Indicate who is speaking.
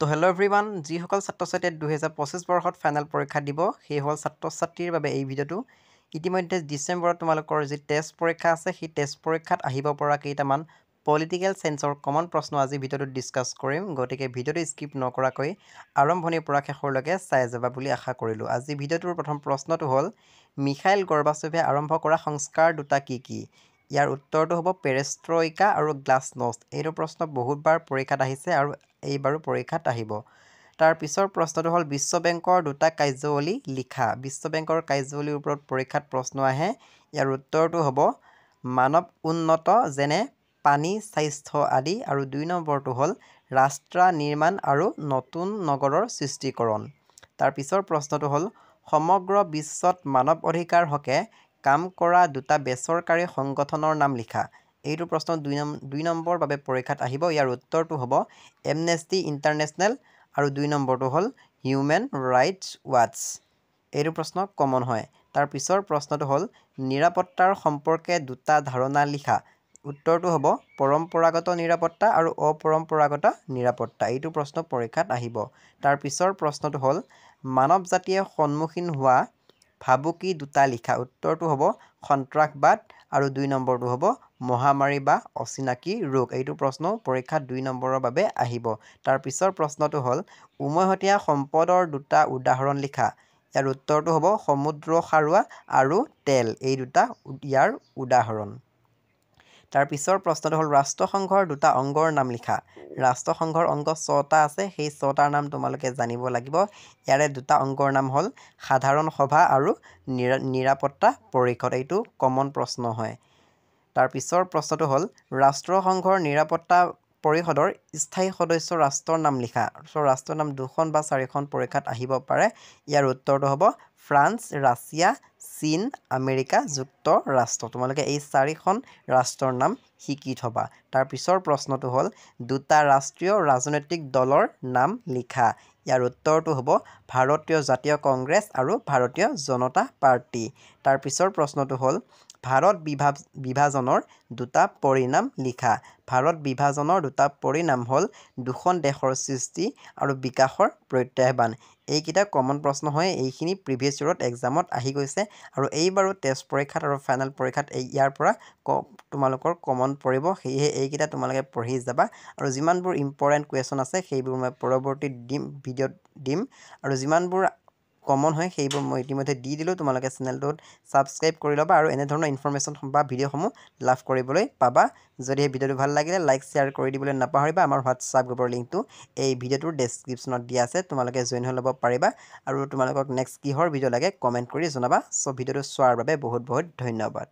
Speaker 1: So hello' everyone, যিসকল ছাত্ৰ ছাত্ৰীয়ে 2025 বৰ্ষত ফাইনেল পৰীক্ষা দিব সেইসকল ছাত্ৰ ছাত্ৰীৰ বাবে এই ভিডিঅ'টো। ইতিমধ্যে ডিচেম্বৰত তোমালোকৰ যি টেষ্ট পৰীক্ষা আছে সেই টেষ্ট পৰীক্ষাত আহিব পৰা কেইটামান পলিটিকেল চায়েন্সৰ কমন প্ৰশ্ন আজি ভিডিঅ'টোত ডিছকাছ কৰিম। গতিকে ভিডিঅ'টো স্কিপ নকৰাকৈ আৰম্ভণিৰ পৰা শেষৰলৈকে চাই যাবা বুলি আশা কৰিলোঁ। আজি ভিডিঅ'টোৰ প্ৰথম প্ৰশ্নটো হ'ল, মিখাইল গৰ্বাচেভে আৰম্ভ কৰা সংস্কাৰ দুটা কি কি? ইয়াৰ উত্তৰটো হ'ব পেৰেষ্ট্ৰইকা আৰু গ্লাছনষ্ট। এইটো প্ৰশ্ন বহুতবাৰ পৰীক্ষাত আহিছে আৰু এইবাৰো পৰীক্ষাত আহিব। তাৰ পিছৰ প্ৰশ্নটো হ'ল, বিশ্ব বেংকৰ দুটা কাৰ্যাৱলী লিখা। বিশ্ব বেংকৰ কাৰ্যাৱলীৰ ওপৰত পৰীক্ষাত প্ৰশ্ন আহে। ইয়াৰ উত্তৰটো হ'ব মানৱ উন্নত, যেনে পানী, স্বাস্থ্য আদি, আৰু 2 নম্বৰটো হ'ল ৰাষ্ট্ৰ নিৰ্মাণ আৰু নতুন নগৰৰ সৃষ্টিকৰণ। তাৰ পিছৰ প্ৰশ্নটো হ'ল, সমগ্ৰ বিশ্বত মানৱ অধিকাৰ হকে কাম কৰা দুটা বেচৰকাৰী সংগঠনৰ নাম লিখা। এইটো প্ৰশ্ন 2 নম্বৰ বাবে পৰীক্ষাত আহিব। ইয়াৰ উত্তৰটো হ'ব এমনেষ্টি ইণ্টাৰনেশ্যনেল আৰু 2 নম্বৰটো হ'ল হিউমেন ৰাইটছ ৱাটচ। এইটো প্ৰশ্ন কমন হয়। তাৰ পিছৰ প্ৰশ্নটো হ'ল, নিৰাপত্তাৰ সম্পৰ্কে দুটা ধাৰণা লিখা। উত্তৰটো হ'ব পৰম্পৰাগত নিৰাপত্তা আৰু অপৰম্পৰাগত নিৰাপত্তা। এইটো প্ৰশ্ন পৰীক্ষাত আহিব। তাৰ পিছৰ প্ৰশ্নটো হ'ল, মানৱ জাতিয়ে সন্মুখীন হোৱা ভাবুকি দুটা লিখা। উত্তৰটো হ'ব সন্ত্ৰাসবাদ আৰু 2 নম্বৰটো হ'ব মহামাৰী বা অচিনাকি ৰোগ। এইটো প্ৰশ্ন পৰীক্ষাত 2 নম্বৰৰ বাবে আহিব। তাৰ পিছৰ প্ৰশ্নটো হ'ল, উমৈহতীয়া সম্পদৰ দুটা উদাহৰণ লিখা। ইয়াৰ উত্তৰটো হ'ব সমুদ্ৰ সাৰুৱা আৰু তেল, এই দুটা ইয়াৰ উদাহৰণ। তাৰ পিছৰ প্ৰশ্নটো হ'ল, ৰাষ্ট্ৰসংঘৰ দুটা অংগৰ নাম লিখা। ৰাষ্ট্ৰসংঘৰ অংগ 6টা আছে, সেই 6টাৰ নাম তোমালোকে জানিব লাগিব। ইয়াৰে দুটা অংগৰ নাম হ'ল সাধাৰণ সভা আৰু নিৰাপত্তা পৰিষদ। এইটো কমন প্ৰশ্ন হয়। তাৰ পিছৰ প্ৰশ্নটো হ'ল, ৰাষ্ট্ৰসংঘৰ নিৰাপত্তা পৰিষদৰ স্থায়ী সদস্য ৰাষ্ট্ৰৰ নাম লিখা। ৰাষ্ট্ৰৰ নাম 2খন বা 4খন পৰীক্ষাত আহিব পাৰে। ইয়াৰ উত্তৰটো হ'ব ফ্ৰান্স, ৰাছিয়া, চীন, আমেৰিকা যুক্তৰাষ্ট্ৰ। তোমালোকে এই 4খন ৰাষ্ট্ৰৰ নাম শিকি থবা। তাৰ পিছৰ প্ৰশ্নটো হ'ল, দুটা ৰাষ্ট্ৰীয় ৰাজনৈতিক দলৰ নাম লিখা। ইয়াৰ উত্তৰটো হ'ব ভাৰতীয় জাতীয় কংগ্ৰেছ আৰু ভাৰতীয় জনতা পাৰ্টি। তাৰ পিছৰ প্ৰশ্নটো হ'ল, ভাৰত বিভাজনৰ দুটা পৰিণাম লিখা। ভাৰত বিভাজনৰ দুটা পৰিণাম হ'ল দুখন দেশৰ সৃষ্টি আৰু বিকাশৰ প্ৰত্যাহ্বান। এইকেইটা কমন প্ৰশ্ন হয়। এইখিনি প্ৰিভিয়াছ ইয়েৰত এক্সামত আহি গৈছে আৰু এইবাৰো টেষ্ট পৰীক্ষাত আৰু ফাইনেল পৰীক্ষাত ইয়াৰ পৰা তোমালোকৰ কমন পৰিব। সেয়েহে এইকেইটা তোমালোকে পঢ়ি যাবা আৰু যিমানবোৰ ইম্পৰ্টেণ্ট কুৱেশ্যন আছে সেইবোৰ মই পৰৱৰ্তী ভিডিঅ'ত দিম আৰু যিমানবোৰ কমন হয় সেইবোৰ মই ইতিমধ্যে দি দিলোঁ। তোমালোকে চেনেলটোত ছাবস্ক্ৰাইব কৰি ল'বা আৰু এনেধৰণৰ ইনফৰ্মেশ্যন বা ভিডিঅ'সমূহ লাভ কৰিবলৈ পাবা। যদি এই ভিডিঅ'টো ভাল লাগিলে লাইক শ্বেয়াৰ কৰি দিবলৈ নাপাহৰিবা। আমাৰ হোৱাটছআপ গ্ৰুপৰ লিংকটো এই ভিডিঅ'টোৰ ডেছক্ৰিপশ্যনত দিয়া আছে, তোমালোকে জইন হৈ ল'ব পাৰিবা আৰু তোমালোকক নেক্সট কিহৰ ভিডিঅ' লাগে কমেণ্ট কৰি জনাবা। চ' ভিডিঅ'টো চোৱাৰ বাবে বহুত বহুত ধন্যবাদ।